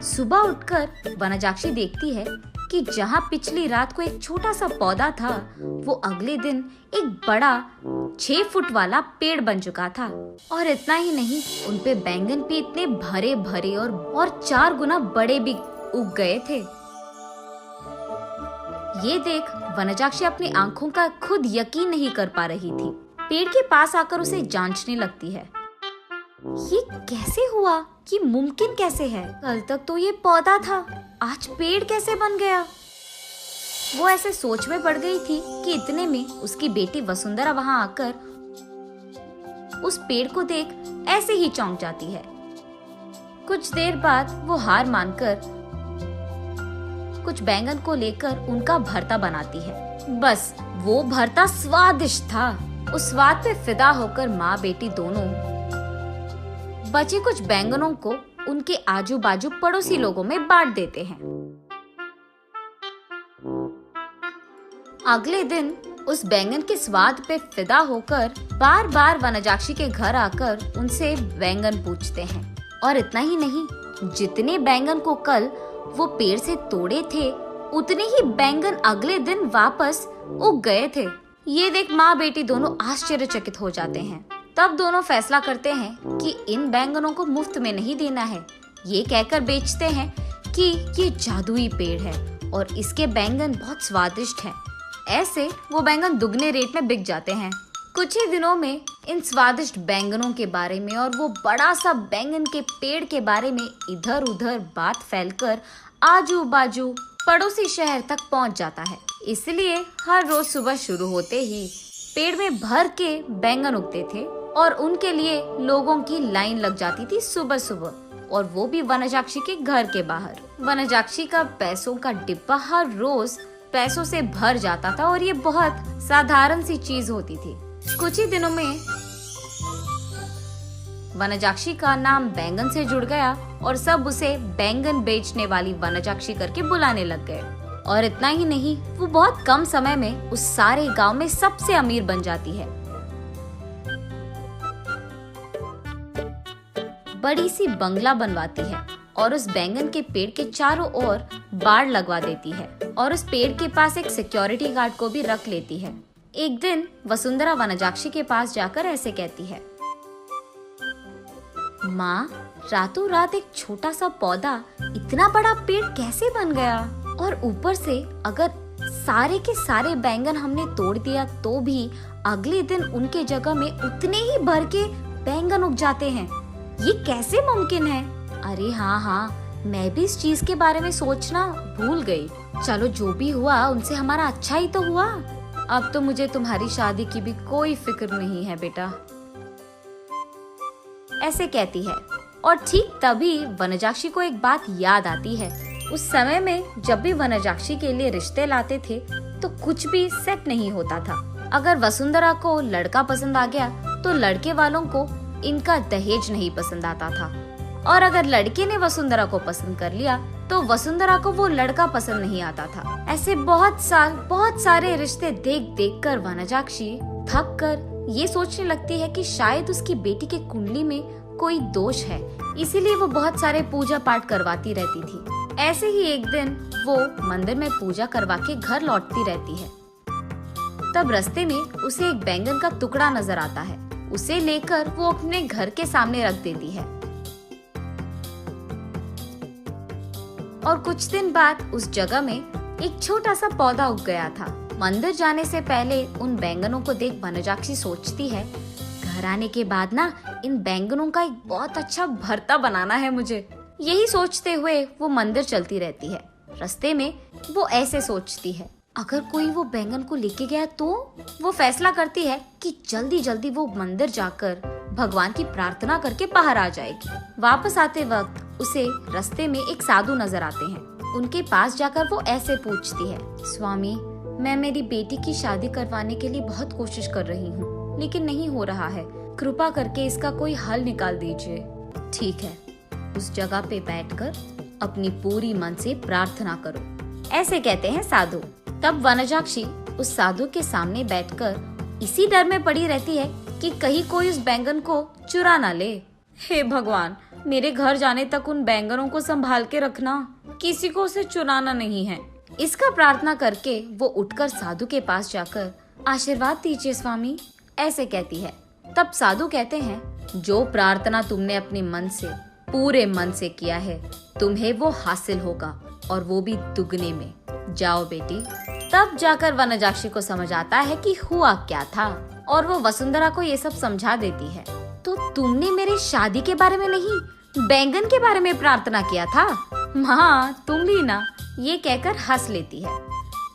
सुबह उठकर वनजाक्षी देखती है कि जहाँ पिछली रात को एक छोटा सा पौधा था, वो अगले दिन एक बड़ा 6 फुट वाला पेड़ बन चुका था। और इतना ही नहीं, उनपे बैंगन भी इतने भरे भरे और 4 गुना बड़े भी उग गए थे। ये देख वनजाक्षी अपनी आंखों का खुद यकीन नहीं कर पा रही थी। पेड़ के पास आकर उसे जांचने लगती है। ये कैसे हुआ? ये मुमकिन कैसे है? कल तक तो ये पौधा था, आज पेड़ कैसे बन गया? वो ऐसे सोच में पड़ गई थी कि इतने में उसकी बेटी वसुंधरा वहां आकर उस पेड़ को देख ऐसे ही चौंक जाती है। कुछ देर बाद वो हार मानकर कुछ बैंगन को लेकर उनका भरता बनाती है। बस वो भरता स्वादिष्ट था। उस स्वाद पे फिदा होकर माँ बेटी दोनों बचे कुछ बैंगनों को उनके आजू बाजू पड़ोसी लोगों में बांट देते हैं। अगले दिन उस बैंगन के स्वाद पे फिदा होकर बार बार वनजाक्षी के घर आकर उनसे बैंगन पूछते हैं। और इतना ही नहीं, जितने बैंगन को कल वो पेड़ से तोड़े थे, उतने ही बैंगन अगले दिन वापस उग गए थे। ये देख माँ बेटी दोनों आश्चर्यचकित हो जाते हैं। तब दोनों फैसला करते हैं कि इन बैंगनों को मुफ्त में नहीं देना है। ये कहकर बेचते हैं कि ये जादुई पेड़ है और इसके बैंगन बहुत स्वादिष्ट हैं। ऐसे वो बैंगन दुगने रेट में बिक जाते हैं। कुछ ही दिनों में इन स्वादिष्ट बैंगनों के बारे में और वो बड़ा सा बैंगन के पेड़ के बारे में इधर उधर बात फैलकर आजू बाजू पड़ोसी शहर तक पहुंच जाता है। इसलिए हर रोज सुबह शुरू होते ही पेड़ में भर के बैंगन उगते थे और उनके लिए लोगों की लाइन लग जाती थी सुबह सुबह, और वो भी वनजाक्षी के घर के बाहर। वनजाक्षी का पैसों का डिब्बा हर रोज पैसों से भर जाता था और ये बहुत साधारण सी चीज होती थी। कुछ ही दिनों में वनजाक्षी का नाम बैंगन से जुड़ गया और सब उसे बैंगन बेचने वाली वनजाक्षी करके बुलाने लग गए। और इतना ही नहीं, वो बहुत कम समय में उस सारे गांव में सबसे अमीर बन जाती है। बड़ी सी बंगला बनवाती है और उस बैंगन के पेड़ के चारों ओर बाड़ लगवा देती है और उस पेड़ के पास एक सिक्योरिटी गार्ड को भी रख लेती है। एक दिन वसुंधरा वनजाक्षी के पास जाकर ऐसे कहती है, माँ, रातों रात एक छोटा सा पौधा इतना बड़ा पेड़ कैसे बन गया? और ऊपर से अगर सारे के सारे बैंगन हमने तोड़ दिया तो भी अगले दिन उनके जगह में उतने ही भर के बैंगन उग जाते हैं। ये कैसे मुमकिन है? अरे हाँ, मैं भी इस चीज के बारे में सोचना भूल गई। चलो, जो भी हुआ उनसे हमारा अच्छा ही तो हुआ। अब तो मुझे तुम्हारी शादी की भी कोई फिक्र नहीं है बेटा, ऐसे कहती है। और ठीक तभी वनजाक्षी को एक बात याद आती है। उस समय में जब भी वनजाक्षी के लिए रिश्ते लाते थे तो कुछ भी सेट नहीं होता था। अगर वसुंधरा को लड़का पसंद आ गया तो लड़के वालों को इनका दहेज नहीं पसंद आता था, और अगर लड़के ने वसुंधरा को पसंद कर लिया तो वसुंधरा को वो लड़का पसंद नहीं आता था। ऐसे बहुत सारे रिश्ते देख देख कर वनजाक्षी थक कर ये सोचने लगती है कि शायद उसकी बेटी के कुंडली में कोई दोष है, इसीलिए वो बहुत सारे पूजा पाठ करवाती रहती थी। ऐसे ही एक दिन वो मंदिर में पूजा करवा के घर लौटती रहती है। तब रास्ते में उसे एक बैंगन का टुकड़ा नजर आता है। उसे लेकर वो अपने घर के सामने रख देती है। और कुछ दिन बाद उस जगह में एक छोटा सा पौधा उग गया था। मंदिर जाने से पहले उन बैंगनों को देख वनजाक्षी सोचती है, घर आने के बाद ना इन बैंगनों का एक बहुत अच्छा भरता बनाना है मुझे। यही सोचते हुए वो मंदिर चलती रहती है। रास्ते में वो ऐसे सोचती है, अगर कोई वो बैंगन को लेके गया तो? वो फैसला करती है कि जल्दी जल्दी वो मंदिर जाकर भगवान की प्रार्थना करके बाहर आ जाएगी। वापस आते वक्त उसे रास्ते में एक साधु नजर आते हैं। उनके पास जाकर वो ऐसे पूछती है, स्वामी, मैं मेरी बेटी की शादी करवाने के लिए बहुत कोशिश कर रही हूँ, लेकिन नहीं हो रहा है। कृपा करके इसका कोई हल निकाल दीजिए। ठीक है, उस जगह पे बैठकर अपनी पूरी मन से प्रार्थना करो, ऐसे कहते हैं साधु। तब वनजाक्षी उस साधु के सामने बैठकर इसी डर में पड़ी रहती है कि कहीं कोई उस बैंगन को चुरा ना ले। हे भगवान, मेरे घर जाने तक उन बैंगनों को संभाल के रखना, किसी को उसे चुराना नहीं है। इसका प्रार्थना करके वो उठकर साधु के पास जाकर आशीर्वाद दीजिए स्वामी, ऐसे कहती है। तब साधु कहते हैं, जो प्रार्थना तुमने अपने मन से, पूरे मन से किया है, तुम्हें वो हासिल होगा, और वो भी दुगने में। जाओ बेटी। तब जाकर वनजाक्षी को समझ आता है कि हुआ क्या था, और वो वसुंधरा को ये सब समझा देती है। तो तुमने मेरे शादी के बारे में नहीं, बैंगन के बारे में प्रार्थना किया था। हाँ, तुम भी ना, ये कहकर हंस लेती है।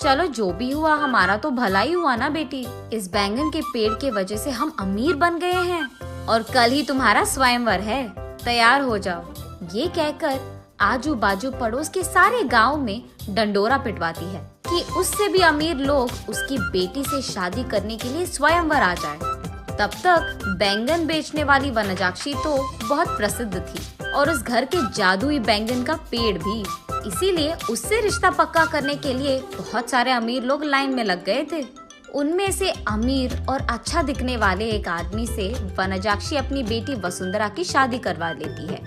चलो जो भी हुआ, हमारा तो भला ही हुआ ना बेटी। इस बैंगन के पेड़ के वजह से हम अमीर बन गए हैं, और कल ही तुम्हारा स्वयंवर है, तैयार हो जाओ। ये कहकर आजू बाजू पड़ोस के सारे गांव में डंडोरा पिटवाती है कि उससे भी अमीर लोग उसकी बेटी से शादी करने के लिए स्वयंवर आ जाए। तब तक बैंगन बेचने वाली वनजाक्षी तो बहुत प्रसिद्ध थी, और उस घर के जादुई बैंगन का पेड़ भी। इसीलिए उससे रिश्ता पक्का करने के लिए बहुत सारे अमीर लोग लाइन में लग गए थे। उनमें से अमीर और अच्छा दिखने वाले एक आदमी से वनजाक्षी अपनी बेटी वसुंधरा की शादी करवा लेती है।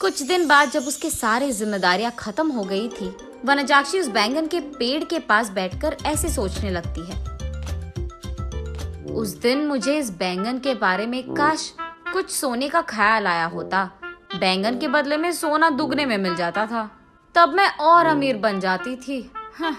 कुछ दिन बाद जब उसके सारे जिम्मेदारियां खत्म हो गई थी, वनजाक्षी उस बैंगन के पेड़ के पास बैठकर ऐसे सोचने लगती है, उस दिन मुझे इस बैंगन के बारे में काश कुछ सोने का ख्याल आया होता। बैंगन के बदले में सोना दुगने में मिल जाता था, तब मैं और अमीर बन जाती थी। हाँ।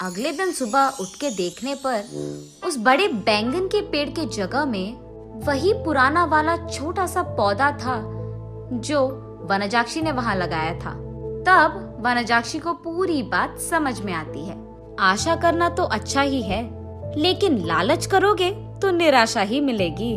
अगले दिन सुबह उठ के देखने पर उस बड़े बैंगन के पेड़ के जगह में वही पुराना वाला छोटा सा पौधा था जो वनजाक्षी ने वहां लगाया था। तब वनजाक्षी को पूरी बात समझ में आती है। आशा करना तो अच्छा ही है, लेकिन लालच करोगे तो निराशा ही मिलेगी।